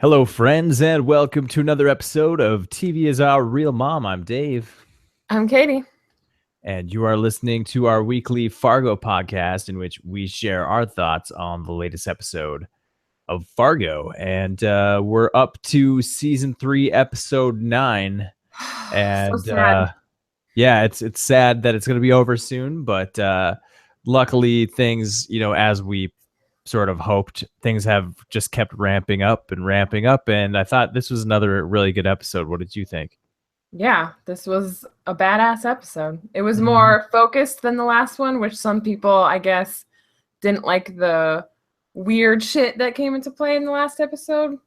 Hello, friends, and welcome to another episode of TV is Our Real Mom. I'm Dave, I'm Catie. and you are listening to our weekly Fargo podcast in which we share our thoughts on the latest episode of Fargo. And we're up to season 3, episode 9. So And sad. yeah, it's sad that it's going to be over soon, but luckily things, as we sort of hoped, things have just kept ramping up and ramping up, and I thought this was another really good episode. What did you think? Yeah, this was a badass episode. It was Mhm. more focused than the last one, which some people, I guess, didn't like the weird shit that came into play in the last episode.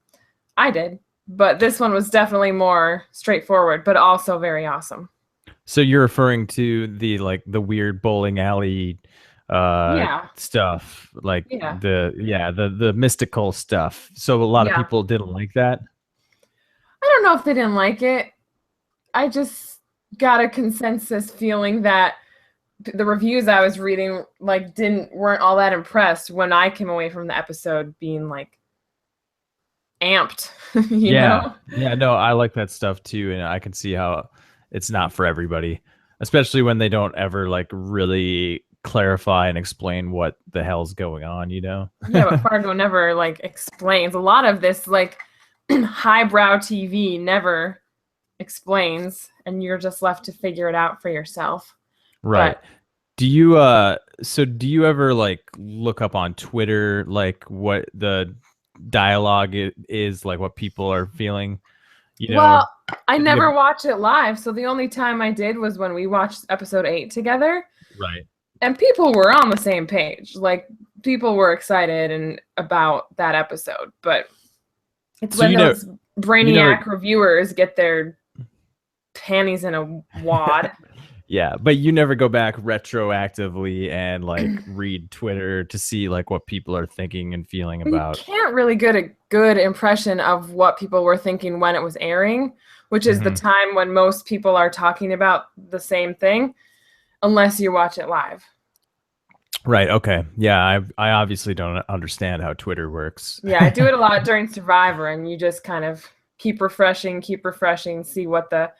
I did. But this one was definitely more straightforward, but also very awesome. So you're referring to the weird bowling alley Yeah. stuff, like Yeah. the mystical stuff. So a lot of Yeah. people didn't like that. I don't know if they didn't like it. I just got a consensus feeling that the reviews I was reading weren't all that impressed when I came away from the episode being like amped, you Yeah. know? Yeah, no, I like that stuff too, and I can see how it's not for everybody, especially when they don't ever like really clarify and explain what the hell's going on, Yeah, but Fargo never explains. A lot of this highbrow TV never explains, and you're just left to figure it out for yourself. Right. But Do you ever like look up on Twitter like what the dialogue is, like what people are feeling, you know? well, I Yeah, never watch it live, so the only time I did was when we watched episode 8 together. right. And people were on the same page. Like, people were excited and about that episode, but it's So when those you never brainiac reviewers get their panties in a wad. yeah, but you never go back retroactively and like read Twitter to see like what people are thinking and feeling You about. can't really get a good impression of what people were thinking when it was airing, which is the Mhm. time when most people are talking about the same thing, unless you watch it live. Right. Okay. Yeah. I obviously don't understand how Twitter works. Yeah, I do it a lot during Survivor, and you just kind of keep refreshing, see what the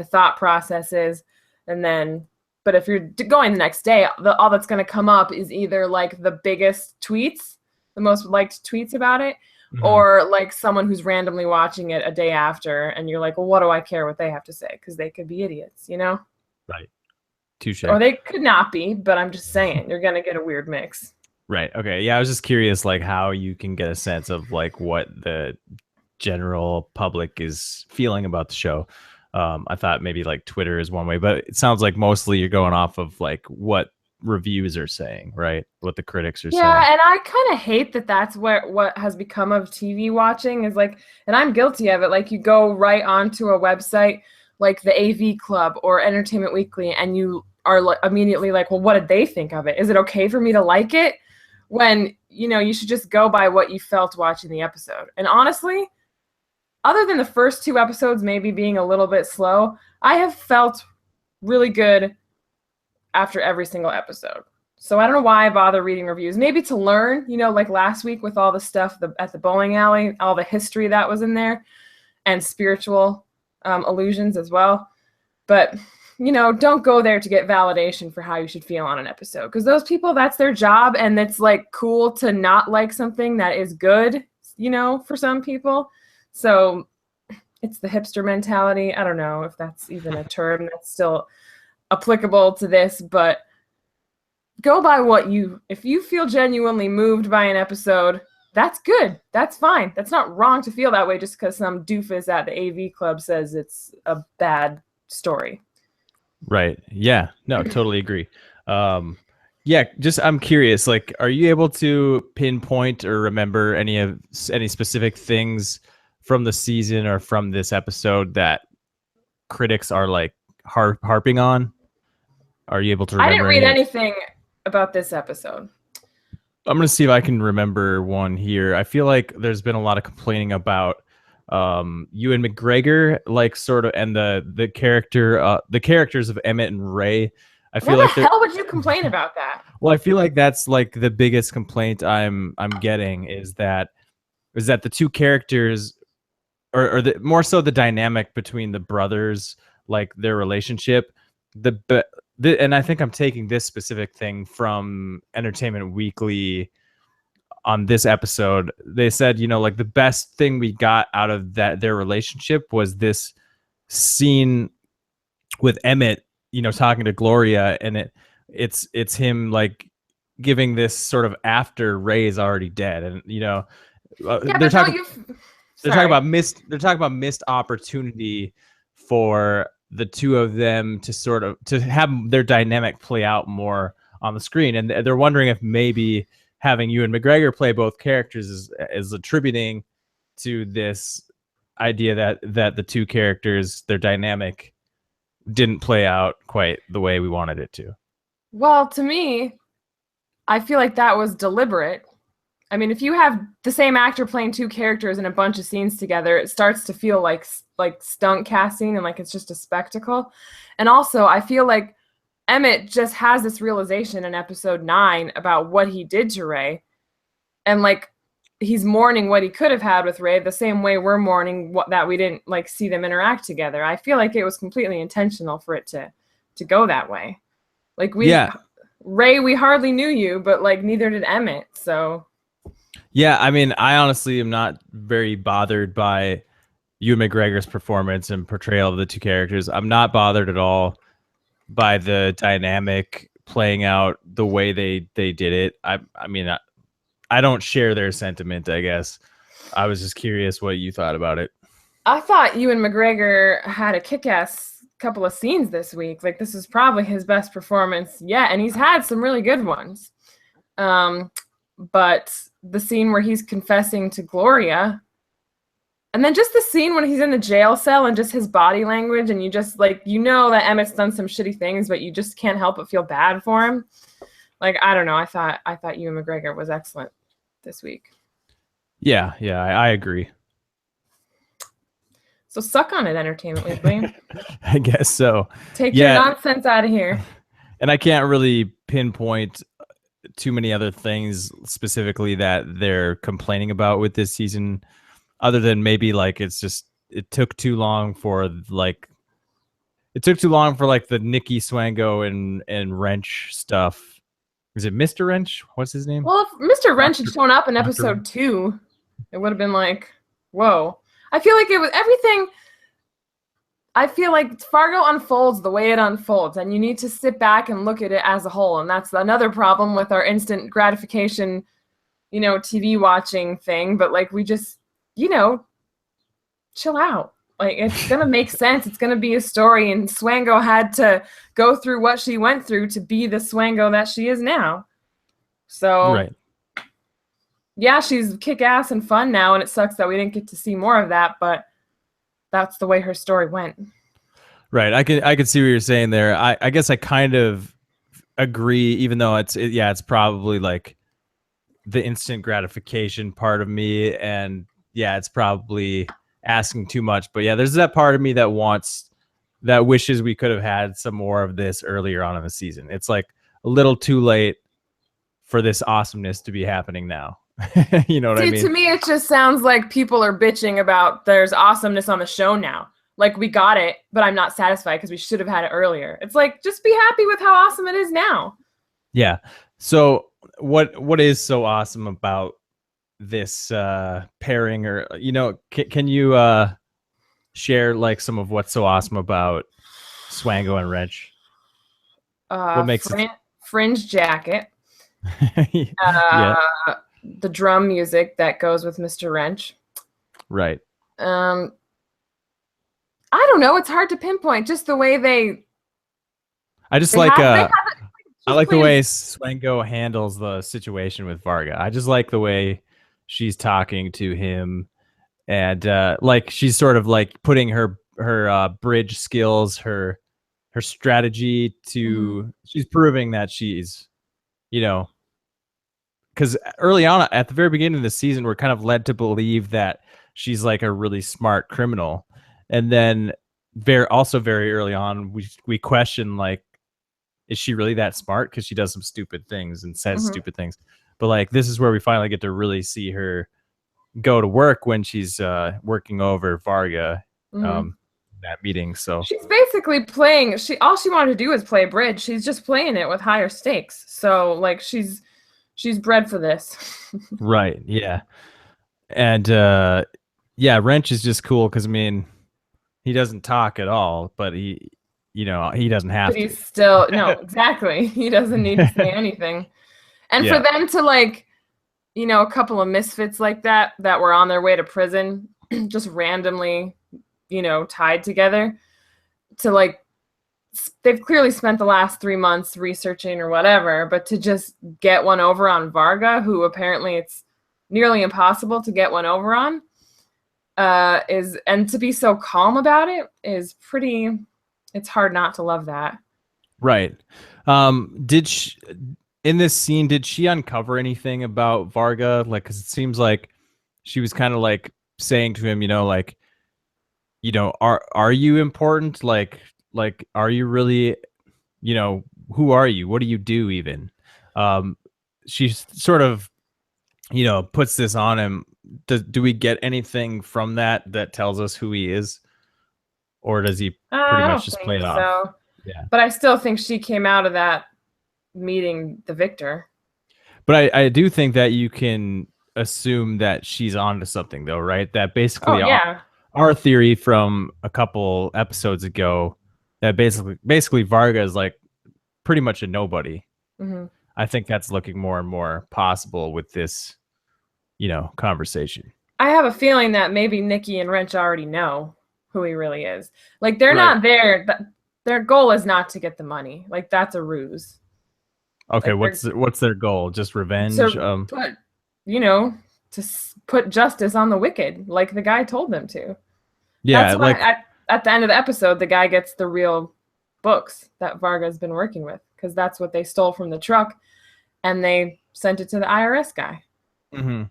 thought process is, and then. But if you're going the next day, all that's going to come up is either like the biggest tweets, the most liked tweets about it, Mhm. or like someone who's randomly watching it a day after, and you're like, well, what do I care what they have to say? Because they could be idiots, you know? Right. Touche. Or they could not be, but I'm just saying, you're going to get a weird mix. Right. Okay. Yeah. I was just curious, like, how you can get a sense of like what the general public is feeling about the show. I thought maybe like Twitter is one way, but it sounds like mostly you're going off of like what reviews are saying, right? What the critics are saying. Yeah, and I kind of hate that that's what has become of TV watching is like, and I'm guilty of it. Like, you go right onto a website like the AV Club or Entertainment Weekly, and you are immediately like, well, what did they think of it? Is it okay for me to like it? When, you should just go by what you felt watching the episode. And honestly, other than the first 2 episodes maybe being a little bit slow, I have felt really good after every single episode. So I don't know why I bother reading reviews. Maybe to learn, like last week with all the stuff at the bowling alley, all the history that was in there, and spiritual illusions as well. But, don't go there to get validation for how you should feel on an episode. Because those people, that's their job, and it's like cool to not like something that is good, for some people. So it's the hipster mentality. I don't know if that's even a term that's still applicable to this, but go by if you feel genuinely moved by an episode, that's good. That's fine. That's not wrong to feel that way just because some doofus at the AV Club says it's a bad story. Right. Yeah. No, totally agree. Yeah, just I'm curious, like, are you able to pinpoint or remember any specific things from the season or from this episode that critics are like harping on? Are you able to I remember didn't read any? anything about this episode. I'm gonna see if I can remember one here. I feel like there's been a lot of complaining about Ewan McGregor, like sort of, and the characters of Emmett and Ray. I feel Why the like they're hell would you complain about that? well, I feel like that's like the biggest complaint I'm getting is that is that the two characters, or more so the dynamic between the brothers, like their relationship, and I think I'm taking this specific thing from Entertainment Weekly on this episode. They said, like the best thing we got out of their relationship was this scene with Emmett, talking to Gloria, and it's him like giving this sort of after Ray's already dead, and they're talking about missed opportunity for the two of them to have their dynamic play out more on the screen, and they're wondering if maybe having Ewan McGregor play both characters is attributing to this idea that the two characters, their dynamic didn't play out quite the way we wanted it to. Well, to me, I feel like that was deliberate. I mean, if you have the same actor playing two characters in a bunch of scenes together, it starts to feel like stunt casting and like it's just a spectacle. And also, I feel like Emmett just has this realization in episode 9 about what he did to Ray. And like, he's mourning what he could have had with Ray the same way we're mourning that we didn't like see them interact together. I feel like it was completely intentional for it to go that way. Like Ray, we hardly knew you, but like neither did Emmett. So yeah, I mean, I honestly am not very bothered by Ewan McGregor's performance and portrayal of the two characters. I'm not bothered at all by the dynamic playing out the way they did it. I mean, I don't share their sentiment, I guess. I was just curious what you thought about it. I thought Ewan McGregor had a kick-ass couple of scenes this week. Like, this is probably his best performance yet, and he's had some really good ones. But the scene where he's confessing to Gloria, and then just the scene when he's in the jail cell and just his body language, and you just like, that Emmett's done some shitty things, but you just can't help but feel bad for him. Like, I don't know. I thought Ewan McGregor was excellent this week. Yeah, I agree. So suck on it, Entertainment Weekly. I guess so. Take your nonsense out of here. And I can't really pinpoint too many other things specifically that they're complaining about with this season, other than maybe like it took too long for the Nikki Swango and Wrench stuff. Is it Mr. Wrench? What's his name? Well, if Mr. Wrench had shown up in episode 2, it would have been like, whoa. I feel like it was everything. I feel like Fargo unfolds the way it unfolds, and you need to sit back and look at it as a whole. And that's another problem with our instant gratification, TV watching thing. But like, we just, chill out. Like, it's going to make sense. It's going to be a story. And Swango had to go through what she went through to be the Swango that she is now. So, right. Yeah, she's kick-ass and fun now, and it sucks that we didn't get to see more of that, but that's the way her story went. Right. I could see what you're saying there. I guess I kind of agree, even though it's probably like the instant gratification part of me, and yeah, it's probably asking too much. But yeah, there's that part of me that wishes we could have had some more of this earlier on in the season. It's like a little too late for this awesomeness to be happening now. You know what I mean? To me, it just sounds like people are bitching about there's awesomeness on the show now. Like, we got it, but I'm not satisfied because we should have had it earlier. It's like, just be happy with how awesome it is now. Yeah. So what is so awesome about this pairing, or can you share like some of what's so awesome about Swango and Wrench? What makes fringe jacket? Yeah. The drum music that goes with Mr. Wrench. Right. I don't know. It's hard to pinpoint. Just the way I like the way Swango handles the situation with Vargo. I just like the way she's talking to him, and like she's sort of like putting her bridge skills, her strategy to. She's proving that she's, because early on at the very beginning of the season, we're kind of led to believe that she's like a really smart criminal, and then very early on we question, like, is she really that smart? Because she does some stupid things and says stupid things. But like, this is where we finally get to really see her go to work when she's working over Varga Mhm. that meeting. So She's basically playing. All she wanted to do is play bridge. She's just playing it with higher stakes. So like she's bred for this. right, yeah, and yeah, Wrench is just cool because I mean he doesn't talk at all, but he doesn't But have to. he's still no, exactly. He doesn't need to say anything. And for Yeah, them to like, a couple of misfits like that were on their way to prison, just randomly, tied together to like they've clearly spent the last 3 months researching or whatever, but to just get one over on Varga, who apparently it's nearly impossible to get one over on, and to be so calm about it is pretty. It's hard not to love that. right. Did she, in this scene, did she uncover anything about Varga? Like, because it seems like she was kind of like saying to him, like, are you important? Like, are you really, who are you? What do you do even? Um, she sort of, puts this on him. Do we get anything from that tells us who he is? Or does he pretty I much don't just play think it off? so, Yeah. but I still think she came out of that meeting the victor. But I do think that you can assume that she's onto something though, right? That Oh basically yeah. our theory from a couple episodes ago that basically Varga is like pretty much a nobody. Hmm. I think that's looking more and more possible with this, conversation. I have a feeling that maybe Nikki and Wrench already know who he really is. Like they're Right. not there. Their goal is not to get the money. Like that's a ruse. Okay, Like they're what's their goal? Just revenge? to put, you know, put justice on the wicked, like the guy told them to. Yeah, That's why like at the end of the episode, the guy gets the real books that Varga's been working with, because that's what they stole from the truck, and they sent it to the IRS guy. mhm.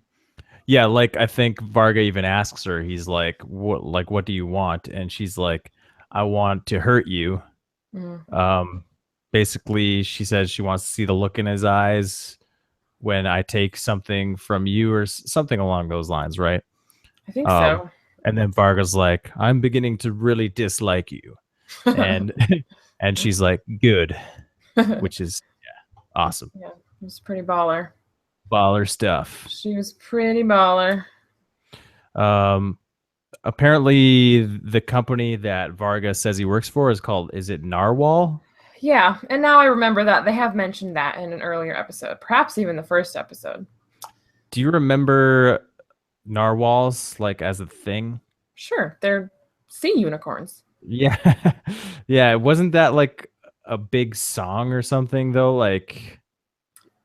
Yeah, like I think Varga even asks her, he's what do you want? And she's like, I want to hurt you. Mm, Um, basically, she says she wants to see the look in his eyes when I take something from you, or something along those lines, right? I think Um, so. and then Varga's like, I'm beginning to really dislike you, and and she's like, good, Yeah, which is awesome, it was pretty baller. baller stuff. She was pretty baller. Um, apparently, the company that Varga says he works for is it Narwhal? Yeah, and now I remember that they have mentioned that in an earlier episode, perhaps even the first episode. Do you remember narwhals like as a thing? Sure, they're sea unicorns. Yeah. Yeah, wasn't that like a big song or something though, like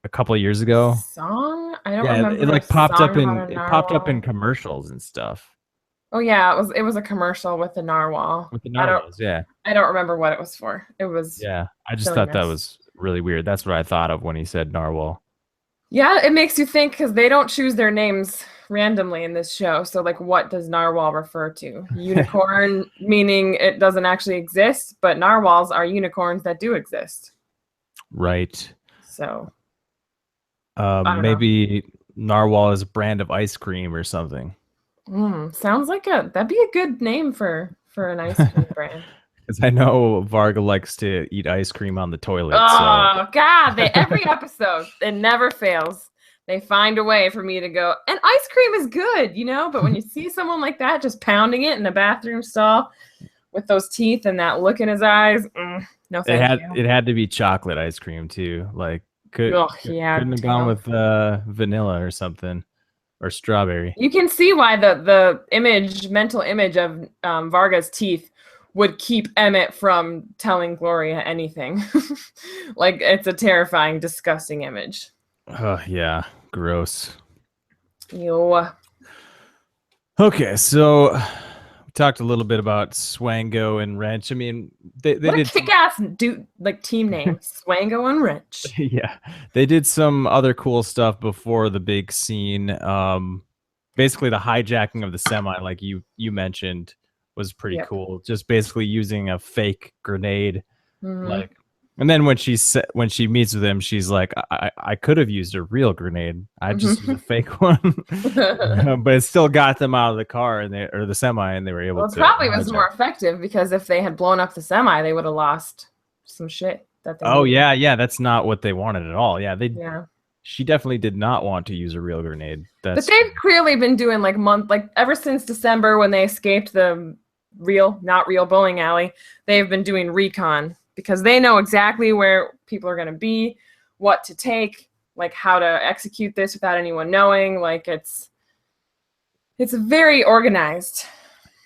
a couple of years ago? Song? I don't Yeah, it remember a like popped up song in about a it popped up in narwhal. commercials and stuff Oh yeah, it was a commercial with the narwhal. with the I don't narwhals. Yeah. I don't remember what it was for. It was Yeah. I just thought that silliness. was really weird. That's what I thought of when he said narwhal. Yeah, it makes you think because they don't choose their names randomly in this show. So like what does narwhal refer to? Unicorn meaning it doesn't actually exist, but narwhals are unicorns that do exist. Right. So I don't know. Maybe narwhal is a brand of ice cream or something. Sounds like that'd be a good name for an ice cream brand. Because I know Varga likes to eat ice cream on the toilet. So Oh God! Every episode it never fails. They find a way for me to go. And ice cream is good, But when you see someone like that just pounding it in a bathroom stall with those teeth and that look in his eyes, no, thank you. it had to be chocolate ice cream too. Like Oh yeah, couldn't have gone with vanilla or something or strawberry. you can see why the mental image of Varga's teeth would keep Emmett from telling Gloria anything. Like it's a terrifying, disgusting image. Oh yeah, gross. Ew. Okay, so we talked a little bit about Swango and Wrench. I mean, they What a did kick-ass team name, Swango and Wrench. yeah, they did some other cool stuff before the big scene. Basically the hijacking of the semi, like you mentioned, was pretty Yep. cool. Just basically using a fake grenade, Mhm. like And then when when she meets with him, she's like, I could have used a real grenade. I just used a fake one. But it still got them out of the car or the semi, and they were able Well, it to probably was hijack. more effective because if they had blown up the semi, they would have lost some shit that they Oh needed. yeah, that's not what they wanted at all. Yeah, Yeah. she definitely did not want to use a real grenade. But they've clearly been doing like ever since December when they escaped the not real bowling alley, they've been doing recon because they know exactly where people are going to be, what to take, like how to execute this without anyone knowing. Like it's very organized.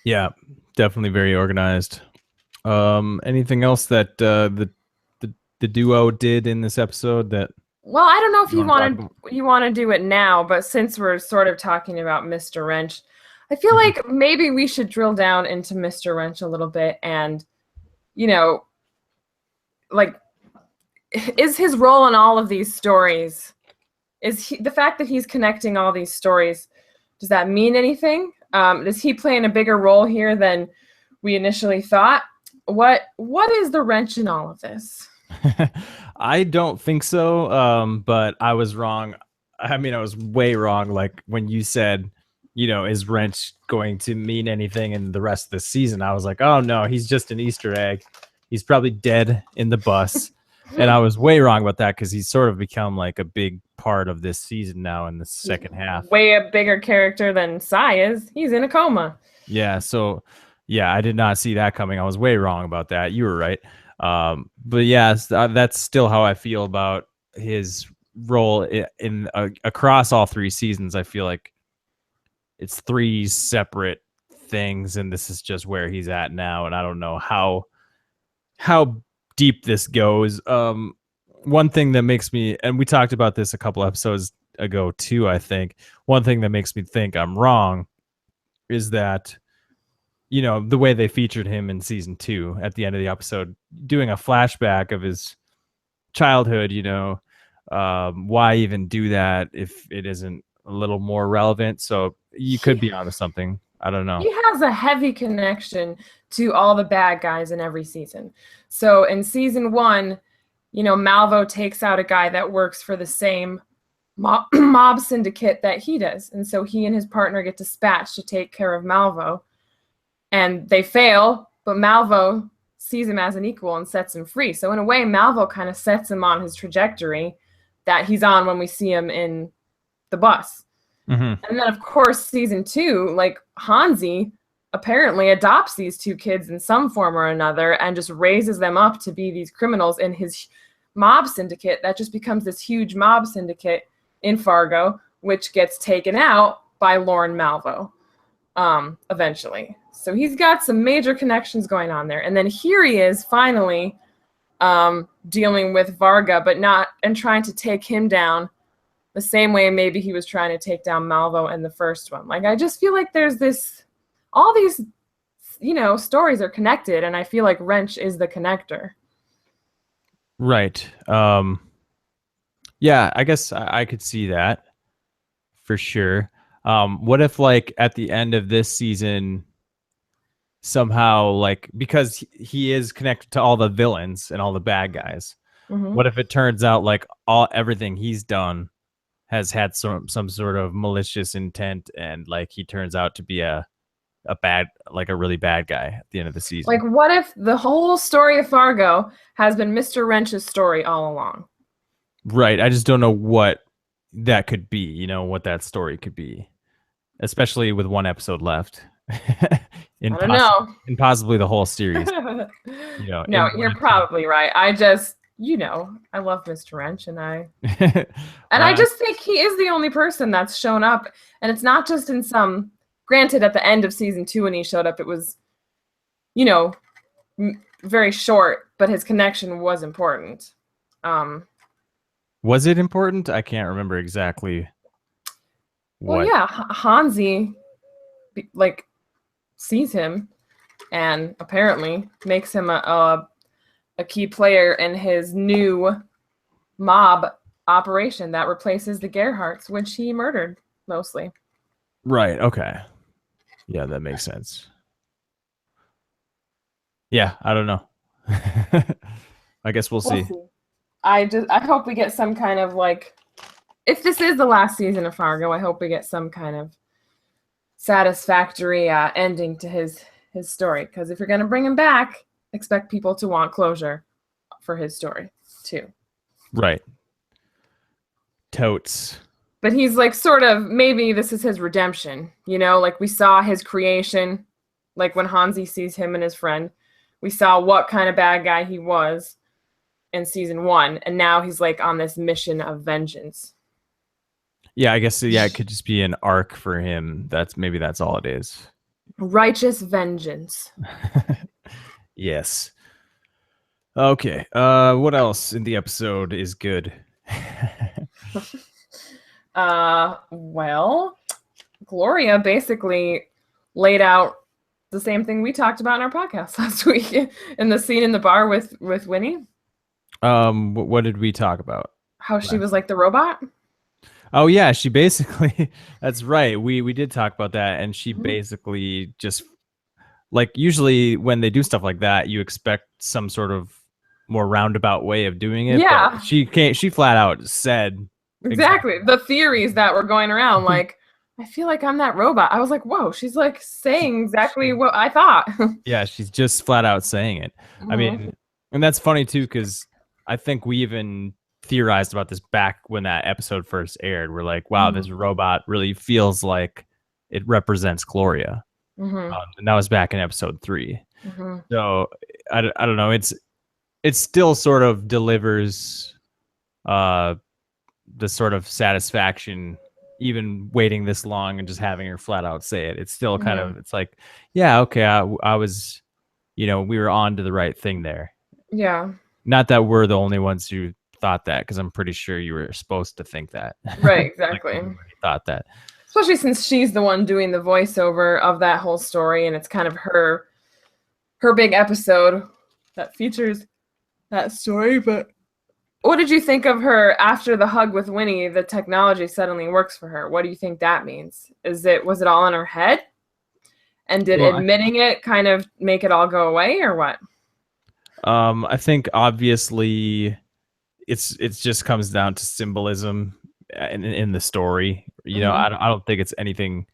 Yeah, definitely very organized. Anything else that the duo did in this episode that? Well, I don't know if you want to do it now, but since we're sort of talking about Mr. Wrench, I feel like maybe we should drill down into Mr. Wrench a little bit and, like, is his role in all of these stories, the fact that he's connecting all these stories, does that mean anything? Is he playing a bigger role here than we initially thought? What is the wrench in all of this? I don't think so. But I was wrong. I mean, I was way wrong. Like when you said, is Wrench going to mean anything in the rest of the season? I was like, oh no, he's just an Easter egg. He's probably dead in the bus. And I was way wrong about that because he's sort of become like a big part of this season now in the second half. Way a bigger character than Sai is. He's in a coma. Yeah. So, yeah, I did not see that coming. I was way wrong about that. You were right. But yeah, that's still how I feel about his role in across all three seasons. I feel like it's three separate things, and this is just where he's at now. And I don't know how deep this goes. One thing that makes me, and we talked about this a couple episodes ago too, I think one thing that makes me think I'm wrong is that, the way they featured him in season 2 at the end of the episode, doing a flashback of his childhood, why even do that if it isn't a little more relevant? So you could be onto something. I don't know. He has a heavy connection to all the bad guys in every season. So in season 1, Malvo takes out a guy that works for the same mob syndicate that he does. And so he and his partner get dispatched to take care of Malvo. And they fail, but Malvo sees him as an equal and sets him free. So in a way, Malvo kind of sets him on his trajectory that he's on when we see him in the bus. Mm-hmm. And then, of course, season 2, like Hansi apparently adopts these two kids in some form or another and just raises them up to be these criminals in his mob syndicate that just becomes this huge mob syndicate in Fargo, which gets taken out by Lauren Malvo eventually. So he's got some major connections going on there. And then here he is finally dealing with Varga, and trying to take him down the same way maybe he was trying to take down Malvo in the first one. Like, I just feel like there's all these, stories are connected, and I feel like Wrench is the connector. Right. Yeah, I guess I could see that for sure. What if, like, at the end of this season, somehow, like, because he is connected to all the villains and all the bad guys, what if it turns out like everything he's done has had some sort of malicious intent, and like he turns out to be a really bad guy at the end of the season? Like, what if the whole story of Fargo has been Mr. Wrench's story all along? Right. I just don't know what that could be, what that story could be, especially with one episode left. I don't know. And possibly the whole series. No, you're probably right. I just, I love Mr. Wrench, and I just think he is the only person that's shown up, and it's not just in some. Granted, at the end of season 2 when he showed up, it was, very short, but his connection was important. Was it important? I can't remember exactly. Well, yeah, Hansi, like, sees him and apparently makes him a key player in his new mob operation that replaces the Gerhardts, which he murdered mostly. Right. Okay. Yeah, that makes sense. Yeah, I don't know. I guess we'll see. I hope we get some kind of like, if this is the last season of Fargo, I hope we get some kind of satisfactory ending to his story. Because if you're gonna bring him back, expect people to want closure for his story too. Right. Totes. But he's like sort of, maybe this is his redemption, you know, like we saw his creation, like when Hansi sees him and his friend, we saw what kind of bad guy he was in season 1, and now he's like on this mission of vengeance. Yeah, I guess it could just be an arc for him. That's all it is. Righteous vengeance. Yes. Okay. What else in the episode is good? Well, Gloria basically laid out the same thing we talked about in our podcast last week in the scene in the bar with Winnie. What did we talk about? How she was like the robot? Oh yeah, she basically that's right. We did talk about that, and she basically just like usually when they do stuff like that, you expect some sort of more roundabout way of doing it. Yeah. But she flat out said exactly the theories that were going around, like, I feel like I'm that robot. I was like, whoa, she's like saying exactly what I thought. Yeah, she's just flat out saying it. I mean, and that's funny too, because I think we even theorized about this back when that episode first aired. We're like, wow, this robot really feels like it represents Gloria. And that was back in episode 3. So I don't know. It still sort of delivers the sort of satisfaction, even waiting this long and just having her flat out say it. It's still kind of, it's like, yeah, okay, I was, we were on to the right thing there. Yeah. Not that we're the only ones who thought that, because I'm pretty sure you were supposed to think that. Right, exactly. Like thought that. Especially since she's the one doing the voiceover of that whole story, and it's kind of her big episode that features that story. But what did you think of her after the hug with Winnie? The technology suddenly works for her. What do you think that means? Was it all in her head? And did admitting it kind of make it all go away, or what? I think obviously it's just comes down to symbolism in the story. I don't think it's anything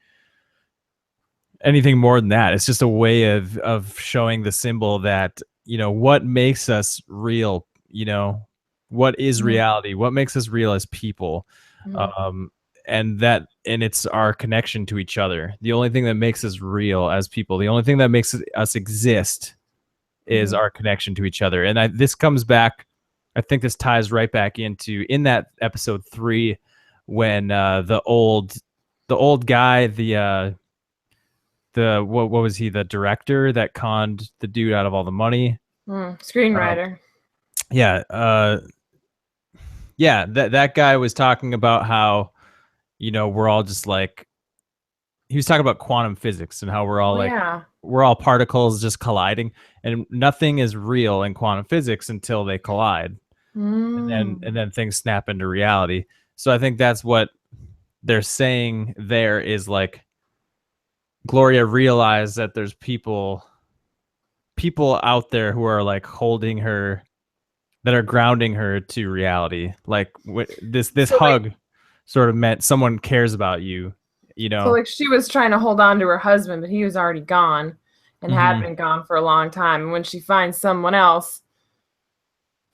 more than that. It's just a way of showing the symbol that, what makes us real, what is reality, what makes us real as people. And it's our connection to each other. The only thing that makes us real as people, the only thing that makes us exist is our connection to each other. And this comes back, I think this ties right back into in that episode 3 when the old guy, the what was he, the director that conned the dude out of all the money, screenwriter. That guy was talking about how, we're all just like, he was talking about quantum physics and how we're all we're all particles just colliding, and nothing is real in quantum physics until they collide. And then things snap into reality. So I think that's what they're saying there, is like Gloria realized that there's people out there who are like holding her, that are grounding her to reality. Like this hug sort of meant someone cares about you, So like she was trying to hold on to her husband, but he was already gone and had been gone for a long time. And when she finds someone else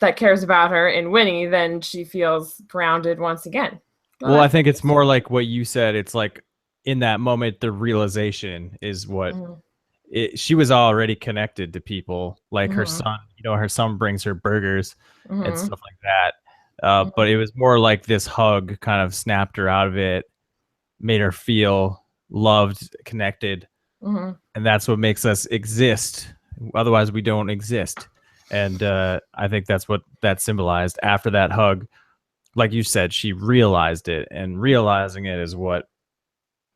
that cares about her in Winnie, then she feels grounded once again. Well, I think it's more like what you said. It's like in that moment, the realization is what she was already connected to people, like her son. Her son brings her burgers and stuff like that. But it was more like this hug kind of snapped her out of it, made her feel loved, connected. And that's what makes us exist. Otherwise, we don't exist. And I think that's what that symbolized after that hug. Like you said, she realized it, and realizing it is what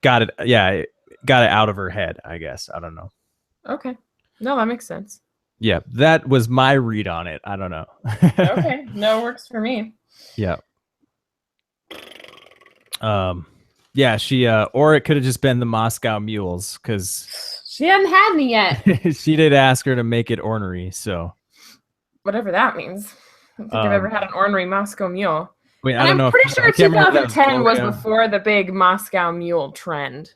got it. Yeah, it got it out of her head, I guess. I don't know. Okay. No, that makes sense. Yeah, that was my read on it. I don't know. Okay. No, works for me. Yeah. Yeah, she or it could have just been the Moscow Mules, because she hadn't had me yet. she did ask her to make it ornery, so whatever that means. I don't think I've ever had an ornery Moscow Mule. I mean, I And don't I'm know if pretty I sure can't remember if that was 2010 was Gloria. before the big Moscow Mule trend.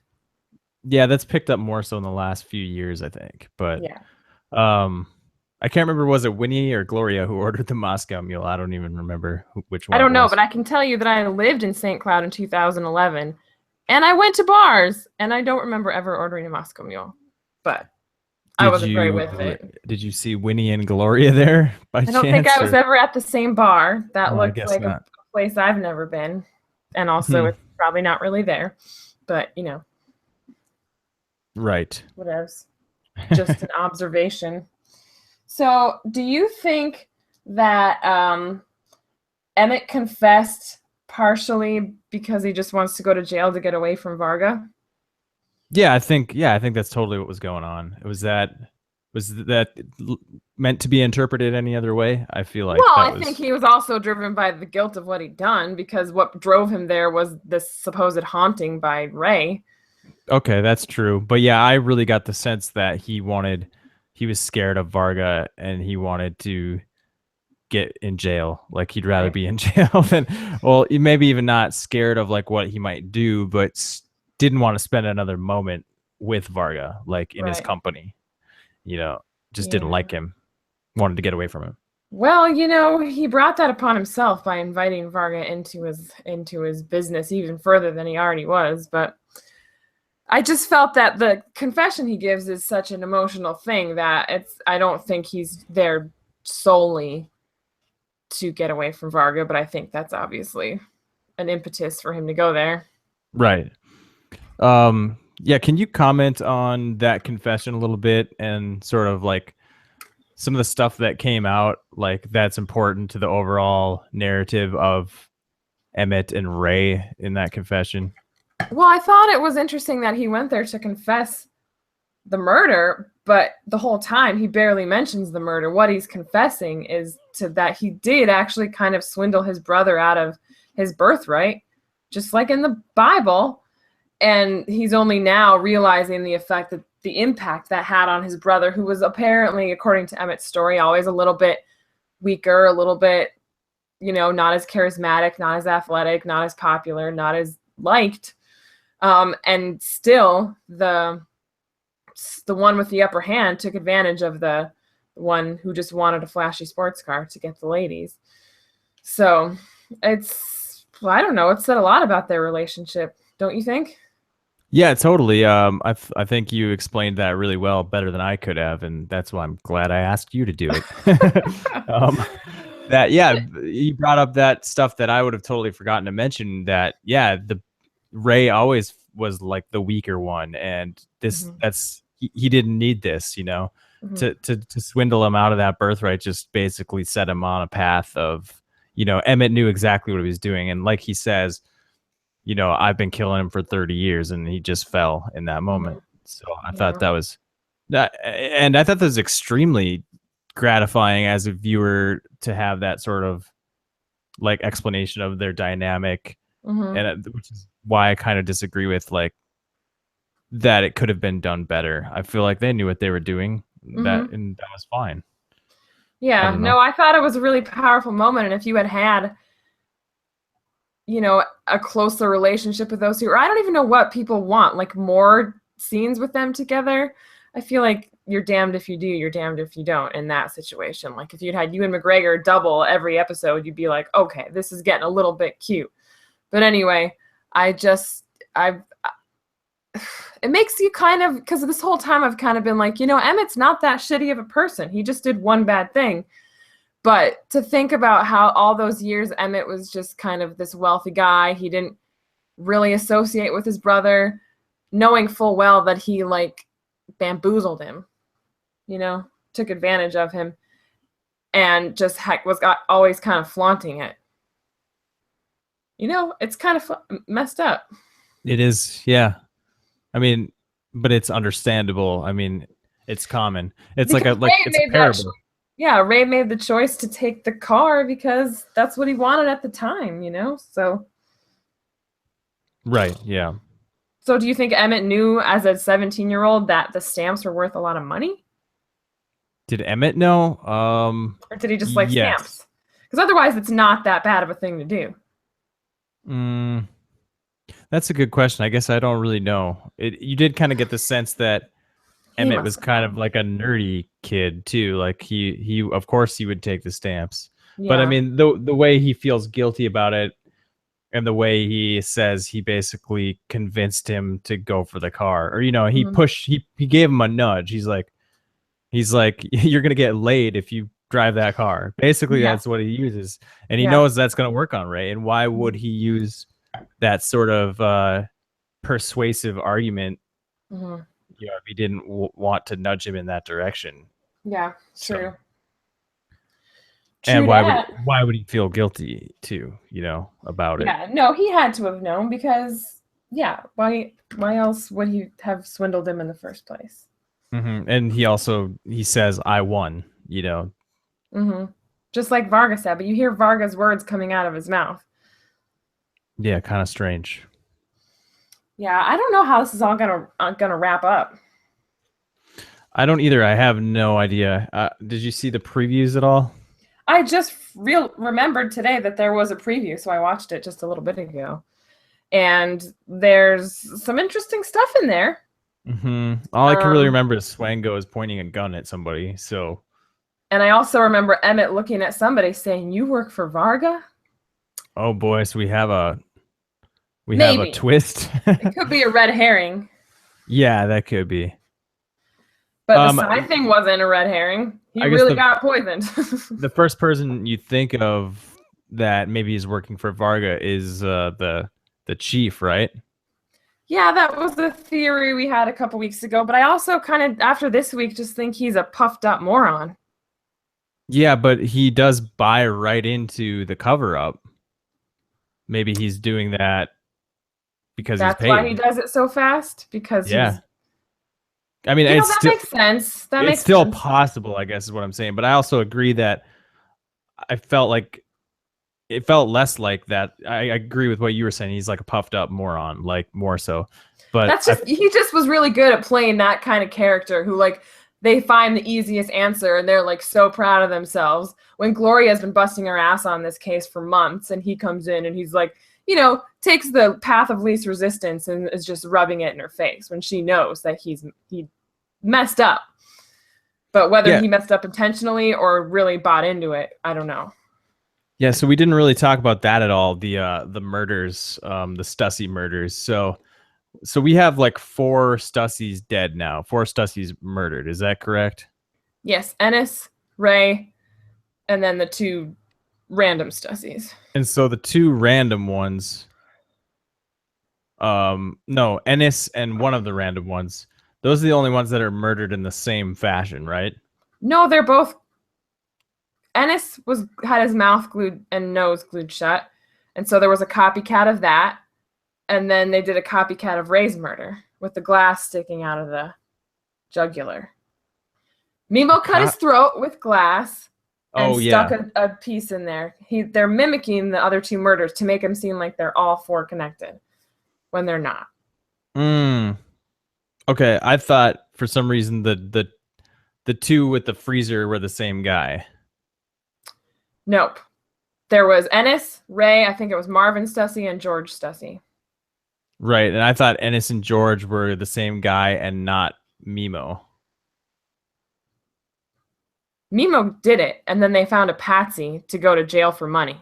Yeah, that's picked up more so in the last few years, I think. But Yeah. I can't remember, was it Winnie or Gloria who ordered the Moscow Mule? I don't even remember which I one it don't know, was. but I can tell you that I lived in St. Cloud in 2011, and I went to bars, and I don't remember ever ordering a Moscow Mule, but I wasn't very with it. Did you see Winnie and Gloria there by I don't think chance? I was ever at the same bar. That Oh, I looked guess like a not. place I've never been, and also it's probably not really there, but Right. whatevs. Just an observation. So, do you think that Emmett confessed partially because he just wants to go to jail to get away from Vargo? Yeah, I think that's totally what was going on. Was that meant to be interpreted any other way? I feel like Well, that I think was he was also driven by the guilt of what he'd done, because what drove him there was this supposed haunting by Ray. okay, that's true. But yeah, I really got the sense that he was scared of Varga and he wanted to get in jail. Like he'd rather Right. be in jail than, well, maybe even not scared of like what he might do, but didn't want to spend another moment with Varga, like in his Right. company. Just didn't Yeah. like him, wanted to get away from him. Well, he brought that upon himself by inviting Varga into his business even further than he already was. But I just felt that the confession he gives is such an emotional thing that I don't think he's there solely to get away from Varga, but I think that's obviously an impetus for him to go there. Right. Yeah, can you comment on that confession a little bit and sort of like some of the stuff that came out, like that's important to the overall narrative of Emmett and Ray in that confession? Well, I thought it was interesting that he went there to confess the murder, but the whole time he barely mentions the murder. What he's confessing is to that he did actually kind of swindle his brother out of his birthright, just like in the Bible. And he's only now realizing the effect that the impact that had on his brother, who was apparently, according to Emmett's story, always a little bit weaker, a little bit, not as charismatic, not as athletic, not as popular, not as liked. And still the one with the upper hand took advantage of the one who just wanted a flashy sports car to get the ladies. So I don't know. It said a lot about their relationship, don't you think? Yeah, totally. I think you explained that really well, better than I could have, and that's why I'm glad I asked you to do it. You brought up that stuff that I would have totally forgotten to mention. That the Ray always was like the weaker one, and he didn't need this, to swindle him out of that birthright. Just basically set him on a path of, Emmett knew exactly what he was doing, and like he says, I've been killing him for 30 years, and he just fell in that moment. So I thought that was that, and I thought that was extremely gratifying as a viewer to have that sort of like explanation of their dynamic, and which is why I kind of disagree with like that it could have been done better. I feel like they knew what they were doing, and that was fine. Yeah, no, I thought it was a really powerful moment, and if you had a closer relationship with those two, or I don't even know what people want, like more scenes with them together. I feel like you're damned if you do, you're damned if you don't in that situation. Like if you'd had Ewan McGregor double every episode, you'd be like, okay, this is getting a little bit cute. But anyway, it makes you kind of, because this whole time I've kind of been like, Emmett's not that shitty of a person. He just did one bad thing. But to think about how all those years Emmett was just kind of this wealthy guy, he didn't really associate with his brother, knowing full well that he like bamboozled him, took advantage of him, and just always kind of flaunting it. It's kind of messed up. It is, yeah. I mean, but it's understandable. I mean, it's common. It's because it's a parable. Ray made the choice to take the car because that's what he wanted at the time, so. Right, yeah. So do you think Emmett knew as a 17-year-old that the stamps were worth a lot of money? Did Emmett know? Or did he just like Yes. stamps? Because otherwise, it's not that bad of a thing to do. That's a good question. I guess I don't really know. You did kind of get the sense that He Emmett must was have kind known. of like a nerdy kid too. Like he of course he would take the stamps. But I Yeah. mean the way he feels guilty about it and the way he says he basically convinced him to go for the car, or he Mhm. pushed he gave him a nudge. He's like you're gonna get laid if you drive that car. Basically, Yeah. that's what he uses, and he Yeah. knows that's gonna work on Ray. And why would he use that sort of persuasive argument? Hmm. If he didn't want to nudge him in that direction. Yeah. So, True. and True that. why would he feel guilty too? About it. Yeah. No, he had to have known because, yeah, why else would he have swindled him in the first place? And he says, "I won." Hmm. Just like Varga said, but you hear Varga's words coming out of his mouth. Yeah, kind of strange. Yeah, I don't know how this is all gonna wrap up. I don't either. I have no idea. Did you see the previews at all? I just remembered today that there was a preview, so I watched it just a little bit ago. And there's some interesting stuff in there. All I can really remember is Swango is pointing a gun at somebody. So, and I also remember Emmett looking at somebody saying, "You work for Varga?" oh boy, so we have a Maybe twist. it could be a red herring. Yeah, that could be. But the side thing wasn't a red herring. He really got poisoned. The first person you think of that maybe is working for Varga is the chief, right? Yeah, that was the theory we had a couple weeks ago. But I also kind of, after this week, just think he's a puffed up moron. Yeah, but he does buy right into the cover up. Maybe he's doing that because he's paid. That's why he does it so fast, because he's. I mean, it's that still, makes sense. It's still possible, I guess, is what I'm saying. But I also agree that I felt like it felt less like that. I agree with what you were saying. He's like a puffed up moron, like more so. But he just was really good at playing that kind of character who, like, they find the easiest answer and they're like so proud of themselves. When Gloria's been busting her ass on this case for months, and he comes in and he's like, takes the path of least resistance and is just rubbing it in her face when she knows that he messed up. But whether he messed up intentionally or really bought into it, I don't know. Yeah, so we didn't really talk about that at all. The murders, the Stussy murders. So we have like 4 Stussys dead now. 4 Stussys murdered. Is that correct? Yes, Ennis, Ray, and then the 2 random Stussys. And so the 2 random ones, no, Ennis and one of the random ones, those are the only ones that are murdered in the same fashion, right? No, they're both. Ennis had his mouth glued and nose glued shut, and so there was a copycat of that, and then they did a copycat of Ray's murder with the glass sticking out of the jugular. Mimo cut his throat with glass and stuck a piece in there. They're mimicking the other 2 murders to make them seem like they're all 4 connected when they're not. Okay, I thought for some reason the 2 with the freezer were the same guy. Nope. There was Ennis, Ray, I think it was Marvin Stussy, and George Stussy. Right, and I thought Ennis and George were the same guy and not Mimo. Mimo did it, and then they found a patsy to go to jail for money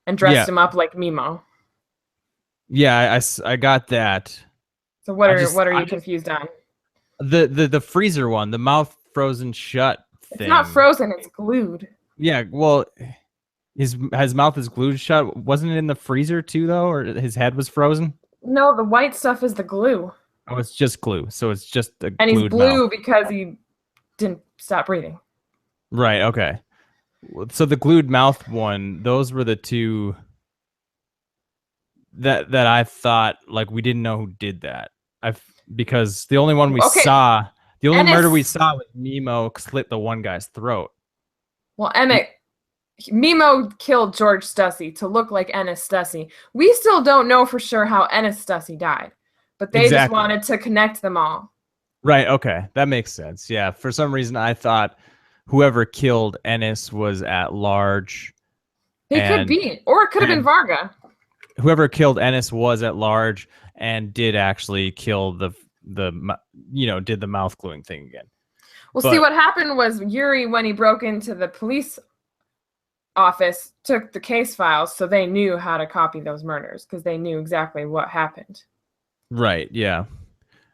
and dressed him up like Mimo. Yeah, I got that. So what are you confused on? The freezer one, the mouth frozen shut thing. It's not frozen, it's glued. Yeah, well, his mouth is glued shut. Wasn't it in the freezer too, though, or his head was frozen? No, the white stuff is the glue. Oh, it's just glue. So it's just a and glued he's blue mouth. Because he didn't stop breathing. Right. Okay. So the glued mouth one, those were the 2 that I thought, like, we didn't know who did that. Because the only one we saw, the only murder we saw was Mimo slit the one guy's throat. Well, Mimo killed George Stussy to look like Ennis Stussy. We still don't know for sure how Ennis Stussy died, but they just wanted to connect them all. Right. Okay. That makes sense. Yeah. For some reason, I thought whoever killed Ennis was at large. He could be, or it could have been Vargo. Whoever killed Ennis was at large and did actually kill did the mouth gluing thing again. Well, see, what happened was Yuri, when he broke into the police office, took the case files, so they knew how to copy those murders because they knew exactly what happened. Right. Yeah.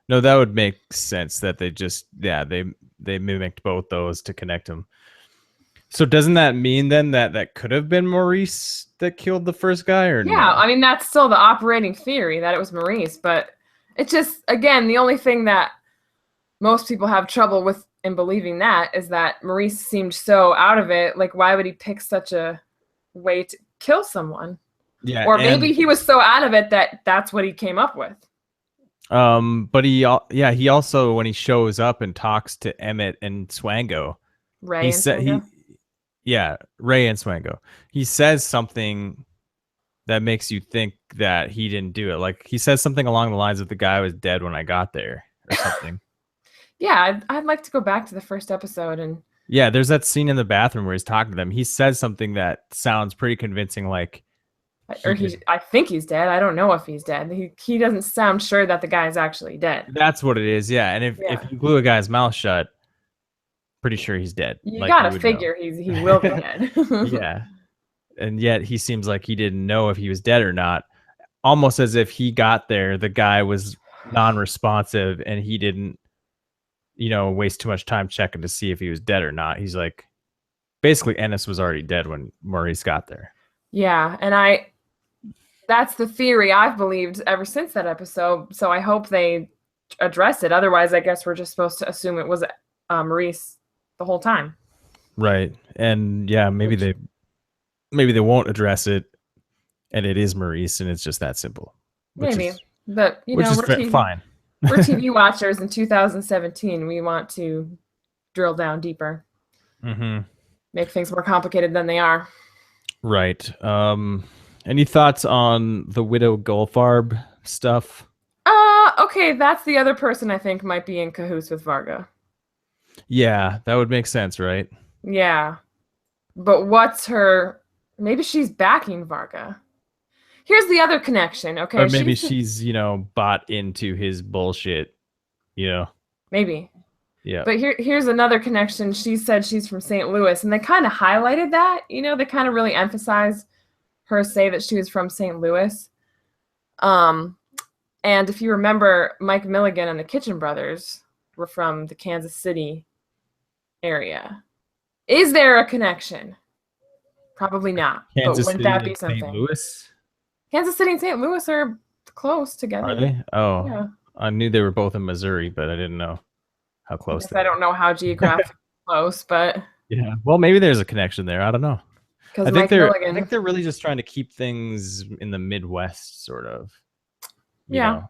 No, that would make sense that they just they mimicked both those to connect them. So doesn't that mean then that could have been Maurice that killed the first guy, or yeah? No? I mean, that's still the operating theory that it was Maurice, but it just, again, the only thing that most people have trouble with in believing that is that Maurice seemed so out of it. Like, why would he pick such a way to kill someone? Yeah, or maybe he was so out of it that that's what he came up with. But he also, when he shows up and talks to Emmett and Swango, Ray and Swango? Ray and Swango, he says something that makes you think that he didn't do it. Like, he says something along the lines of, the guy was dead when I got there, or something. Yeah, I'd like to go back to the first episode and. Yeah, there's that scene in the bathroom where he's talking to them. He says something that sounds pretty convincing, like. I think he's dead. I don't know if he's dead. He doesn't sound sure that the guy's actually dead. That's what it is, yeah. And if you glue a guy's mouth shut, pretty sure he's dead. You gotta figure he will be dead. Yeah. And yet he seems like he didn't know if he was dead or not. Almost as if he got there, the guy was non-responsive and he didn't, waste too much time checking to see if he was dead or not. He's like, basically Ennis was already dead when Maurice got there. Yeah, and that's the theory I've believed ever since that episode. So I hope they address it. Otherwise, I guess we're just supposed to assume it was Maurice the whole time. Right. And yeah, maybe they won't address it, and it is Maurice, and it's just that simple. Maybe, but we're fine. We're TV watchers in 2017. We want to drill down deeper, make things more complicated than they are. Right. Any thoughts on the Widow Goldfarb stuff? Okay, that's the other person I think might be in cahoots with Vargo. Yeah, that would make sense, right? Yeah. But what's her... Maybe she's backing Vargo. Here's the other connection, okay? Or maybe she's bought into his bullshit, Maybe. Yeah. But here's another connection. She said she's from St. Louis, and they kind of highlighted that. They kind of really emphasized her say that she was from St. Louis. And if you remember, Mike Milligan and the Kitchen Brothers were from the Kansas City area. Is there a connection? Probably not. Kansas but wouldn't City that be and something? St. Louis? Kansas City and St. Louis are close together. Are they? Oh, yeah. I knew they were both in Missouri, but I didn't know how close. I don't know how geographically close, but yeah. Well, maybe there's a connection there. I don't know. I think they're really just trying to keep things in the Midwest, sort of. Yeah,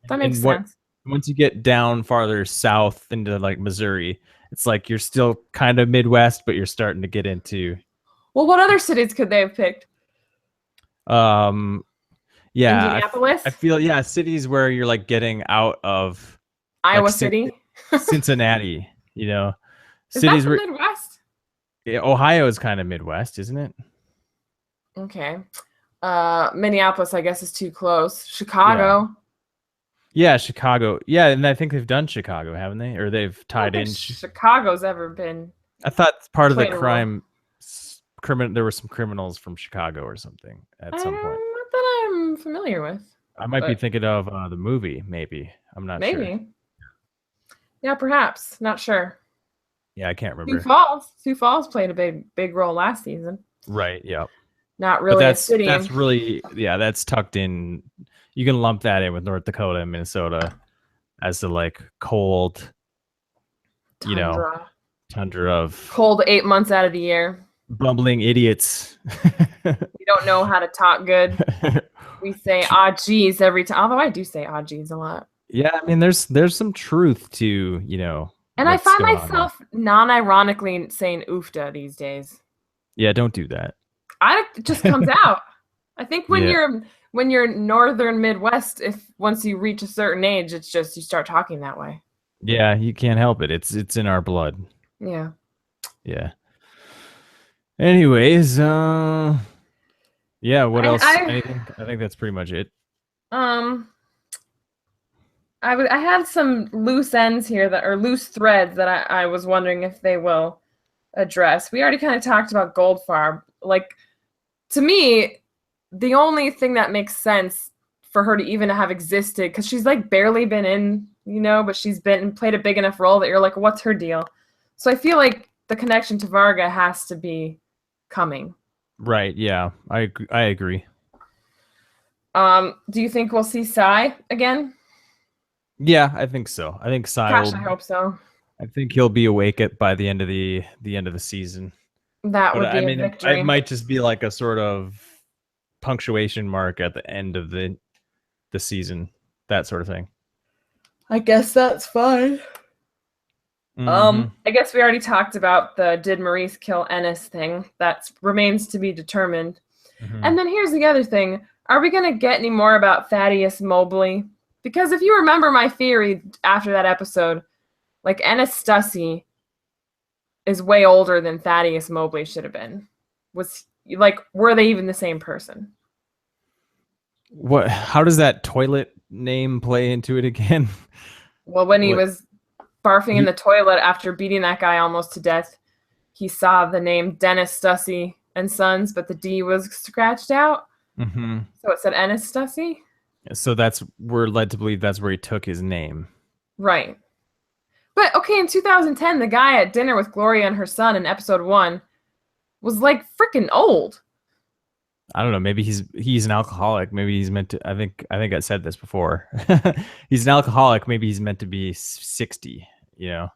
that makes sense. Once you get down farther south into like Missouri, it's like you're still kind of Midwest, but you're starting to get into. Well, what other cities could they have picked? Yeah, Indianapolis. I feel cities where you're like getting out of Iowa City, Cincinnati. Is cities that the Midwest? Yeah, Ohio is kind of Midwest, isn't it? Okay. Minneapolis, I guess, is too close. Chicago. Yeah, Chicago. Yeah, and I think they've done Chicago, haven't they? Or they've tied in. Chicago's ever been. I thought part of the crime. There were some criminals from Chicago or something at some point. Not that I'm familiar with. I might be thinking of the movie, maybe. I'm not sure. Maybe. Yeah, perhaps. Not sure. Yeah, I can't remember. Sioux Falls played a big role last season. Right, yeah. Not really but a city. That's really, that's tucked in. You can lump that in with North Dakota and Minnesota as the like cold, tundra of... Cold 8 months out of the year. Bumbling idiots. We don't know how to talk good. We say "ah geez" every time. Although I do say "ah geez" a lot. Yeah, I mean, there's some truth to And I find myself non-ironically saying "oofda" these days. Yeah, don't do that. It just comes out. I think when you're northern Midwest, once you reach a certain age, it's just you start talking that way. Yeah, you can't help it. It's in our blood. Yeah. Yeah. Anyways, yeah. What else? I Anything? I think that's pretty much it. um I had some loose ends here that are loose threads that I was wondering if they will address. We already kind of talked about Goldfarb. Like, to me, the only thing that makes sense for her to even have existed, because she's like barely been in, but she's played a big enough role that you're like, what's her deal? So I feel like the connection to Varga has to be coming. Right. Yeah. I agree. Do you think we'll see Sai again? Yeah, I think so. I think Sai Gosh, will. I hope so. I think he'll be awake by the end of the end of the season. That But would I be a mean, it victory. might just be like a sort of punctuation mark at the end of the season, that sort of thing. I guess that's fine. Mm-hmm. I guess we already talked about the did Maurice kill Ennis thing. That remains to be determined. Mm-hmm. And then here's the other thing. Are we going to get any more about Thaddeus Mobley? Because if you remember my theory after that episode, like Ennis Stussy is way older than Thaddeus Mobley should have been. Were they even the same person? What? How does that toilet name play into it again? Well, when he was barfing in the toilet after beating that guy almost to death, he saw the name Dennis Stussy and Sons, but the D was scratched out. Mm-hmm. So it said Ennis Stussy. So we're led to believe that's where he took his name. Right. But okay, in 2010, the guy at dinner with Gloria and her son in episode 1 was like freaking old. I don't know. Maybe he's an alcoholic. Maybe he's meant to. I think I said this before. He's an alcoholic. Maybe he's meant to be 60. I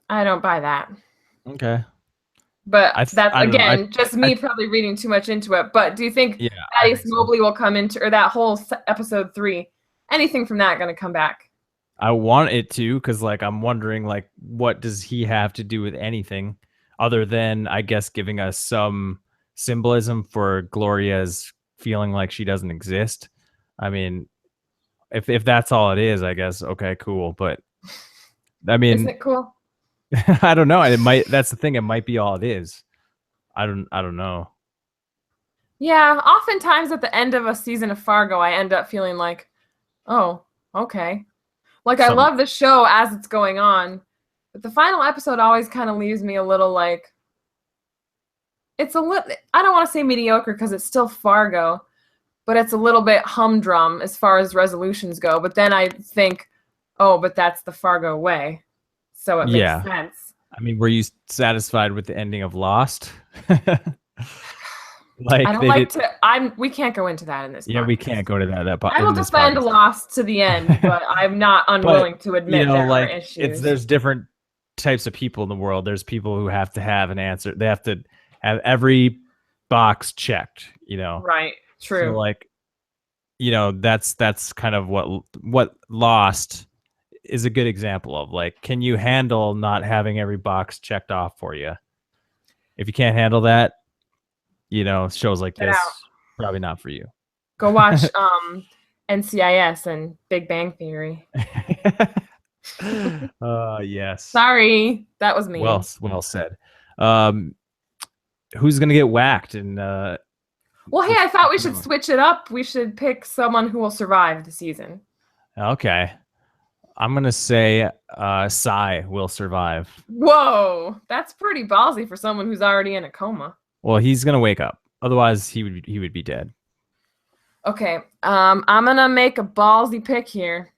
don't buy that. Okay. But that's again just me probably probably reading too much into it. But do you think Thaddeus Mobley will come into, or that whole episode 3, anything from that going to come back? I want it to, because I'm wondering what does he have to do with anything other than, I guess, giving us some symbolism for Gloria's feeling like she doesn't exist. I mean, if that's all it is, I guess, okay, cool. But I mean, isn't it cool? I don't know. That's the thing. It might be all it is. I don't know. Yeah. Oftentimes at the end of a season of Fargo, I end up feeling like, oh, okay. I love the show as it's going on, but the final episode always kind of leaves me a little like, it's a little, I don't want to say mediocre because it's still Fargo, but it's a little bit humdrum as far as resolutions go. But then I think, oh, but that's the Fargo way. So it makes sense. I mean, were you satisfied with the ending of Lost? I don't like to. We can't go into that in this. Yeah, podcast. we can't go to that. I will defend Lost to the end, but I'm not unwilling to admit there are issues. There's different types of people in the world. There's people who have to have an answer. They have to have every box checked. Right. True. So that's kind of what Lost is a good example of. Can you handle not having every box checked off for you? If you can't handle that, shows like this probably not for you. Go watch NCIS and Big Bang Theory. Yes. Sorry, that was me. Well said. Who's gonna get whacked? And well, hey, I thought we should switch it up. We should pick someone who will survive the season. Okay. I'm gonna say Sai will survive. Whoa, that's pretty ballsy for someone who's already in a coma. Well, he's gonna wake up. Otherwise, he would be dead. Okay. I'm gonna make a ballsy pick here,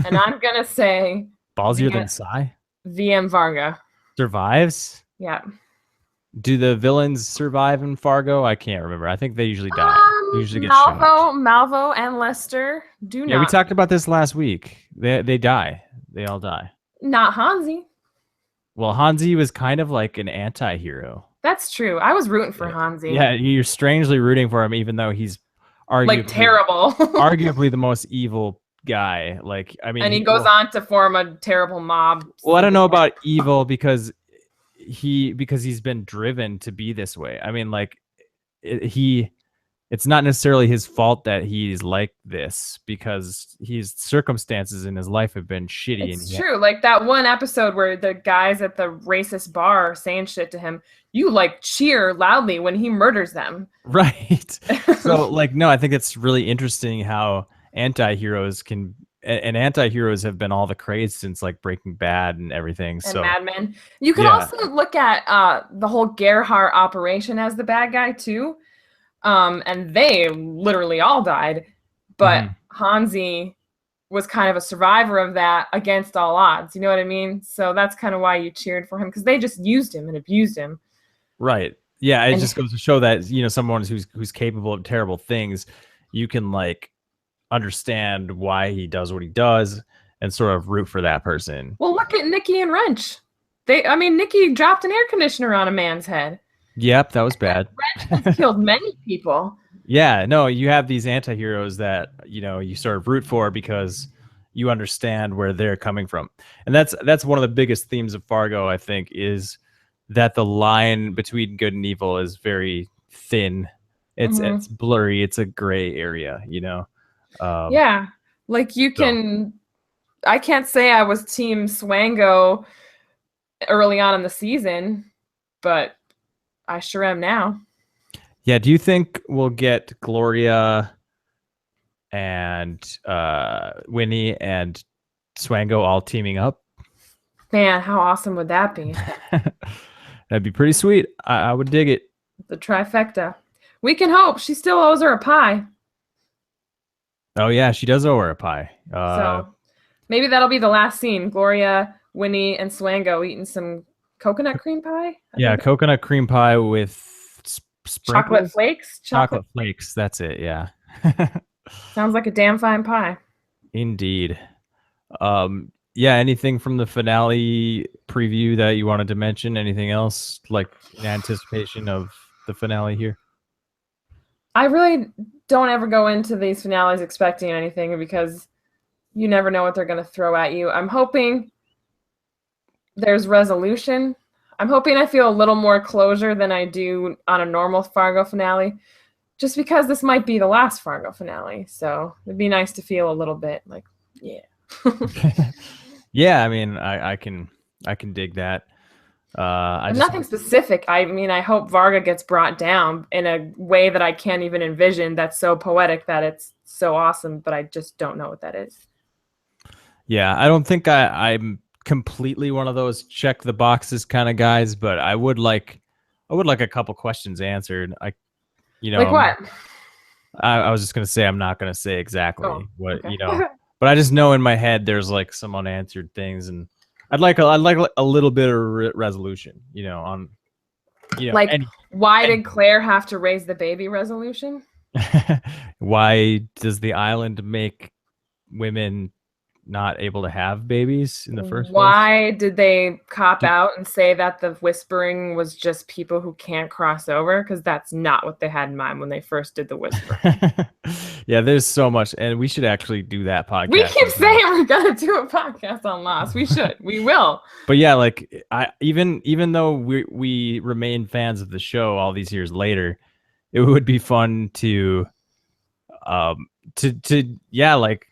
and I'm gonna say ballsier than Sai. VM Vargo survives. Yeah. Do the villains survive in Fargo? I can't remember. I think they usually die. Usually get Malvo and Lester do not. Yeah, we talked about this last week. They die. They all die. Not Hansi. Well, Hansi was kind of like an anti-hero. That's true. I was rooting for Hansi. Yeah, you're strangely rooting for him, even though he's arguably terrible. arguably the most evil guy. And he goes on to form a terrible mob. Well, I don't know about evil because he's been driven to be this way. I mean, he it's not necessarily his fault that he's like this, because his circumstances in his life have been shitty. It's true. Like that one episode where the guys at the racist bar are saying shit to him, you like cheer loudly when he murders them. Right. So like, no, I think it's really interesting how anti-heroes have been all the craze since like Breaking Bad and everything. And So Mad Men. You can also look at the whole Gerhardt operation as the bad guy too. And they literally all died. But Hansi was kind of a survivor of that against all odds. You know what I mean? So that's kind of why you cheered for him, because they just used him and abused him. Right. Yeah, it just goes to show that, you know, someone who's capable of terrible things, you can like understand why he does what he does and sort of root for that person. Well, look at Nikki and Wrench. Nikki dropped an air conditioner on a man's head. Yep, that was bad. Wrench has killed many people. Yeah, no, you have these anti-heroes that, you know, you sort of root for because you understand where they're coming from. And that's one of the biggest themes of Fargo, I think, is that the line between good and evil is very thin. It's blurry. It's a gray area, you know? Yeah. Like I can't say I was team Swango early on in the season, but I sure am now. Yeah, do you think we'll get Gloria and Winnie and Swango all teaming up? Man, how awesome would that be? That'd be pretty sweet. I would dig it. The trifecta. We can hope. She still owes her a pie. Oh, yeah, she does owe her a pie. So maybe that'll be the last scene. Gloria, Winnie, and Swango eating some coconut cream pie? Yeah, coconut cream pie with sprinkles? Chocolate flakes? Chocolate flakes, that's it, yeah. Sounds like a damn fine pie. Indeed. Yeah, anything from the finale preview that you wanted to mention? Anything else, like in anticipation of the finale here? I really don't ever go into these finales expecting anything, because you never know what they're going to throw at you. I'm hoping there's resolution. I'm hoping I feel a little more closure than I do on a normal Fargo finale, just because this might be the last Fargo finale. So it'd be nice to feel a little bit like, yeah. Yeah, I mean, I can dig that. Nothing specific. I mean, I hope Vargo gets brought down in a way that I can't even envision, that's so poetic that it's so awesome, but I just don't know what that is. Yeah, I don't think I'm completely one of those check the boxes kind of guys, but I would like a couple questions answered. Like what? I was just gonna say I'm not gonna say exactly what, you know, but I just know in my head there's like some unanswered things, and I'd like a little bit of resolution, you know, on, you know, like why did Claire have to raise the baby resolution? Why does the island make women not able to have babies in the first place? Why did they cop out and say that the whispering was just people who can't cross over? Because that's not what they had in mind when they first did the whispering. Yeah, there's so much, and we should actually do that podcast. We keep saying we're gonna do a podcast on Lost. We should. We will. But yeah, like even though we remain fans of the show all these years later, it would be fun to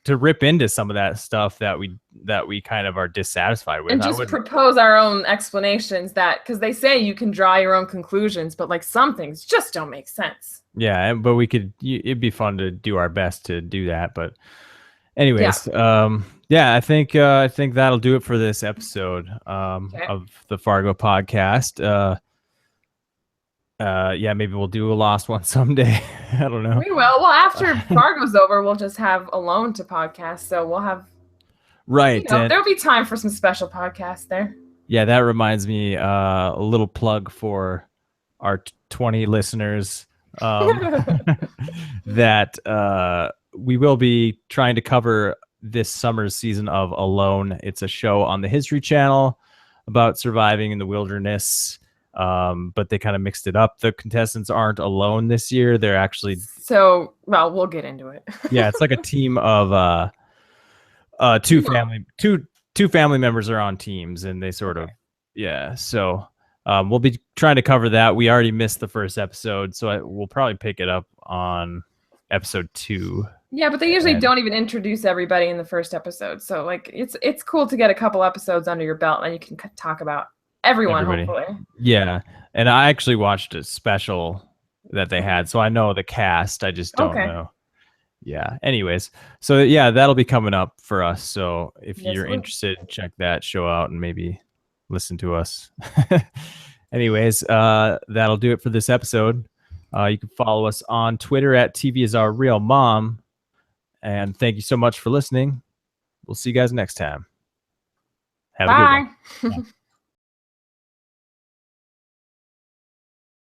rip into some of that stuff that we kind of are dissatisfied with, and just propose our own explanations, that because they say you can draw your own conclusions, but like some things just don't make sense. Yeah, but it'd be fun to do our best to do that. But anyways, I think that'll do it for this episode of the Fargo podcast. Yeah, maybe we'll do a Lost one someday. I don't know. We will. Well, after Fargo's over, we'll just have Alone to podcast. So we'll have, right. There'll be time for some special podcasts there. Yeah, that reminds me, a little plug for our 20 listeners, that we will be trying to cover this summer's season of Alone. It's a show on the History Channel about surviving in the wilderness. But they kind of mixed it up. The contestants aren't alone this year. They're actually we'll get into it. Yeah, it's like a team of two family members are on teams, and they sort of so We'll be trying to cover that. We already missed the first episode, so we'll probably pick it up on episode 2. Yeah, but they usually don't even introduce everybody in the first episode. So like it's cool to get a couple episodes under your belt, and you can talk about everyone, hopefully. Yeah, and I actually watched a special that they had, so I know the cast. I just don't know. Yeah. Anyways, so yeah, that'll be coming up for us. So if you're interested, check that show out and maybe listen to us. Anyways, that'll do it for this episode. You can follow us on Twitter at TV is our real mom. And thank you so much for listening. We'll see you guys next time. Have a good one.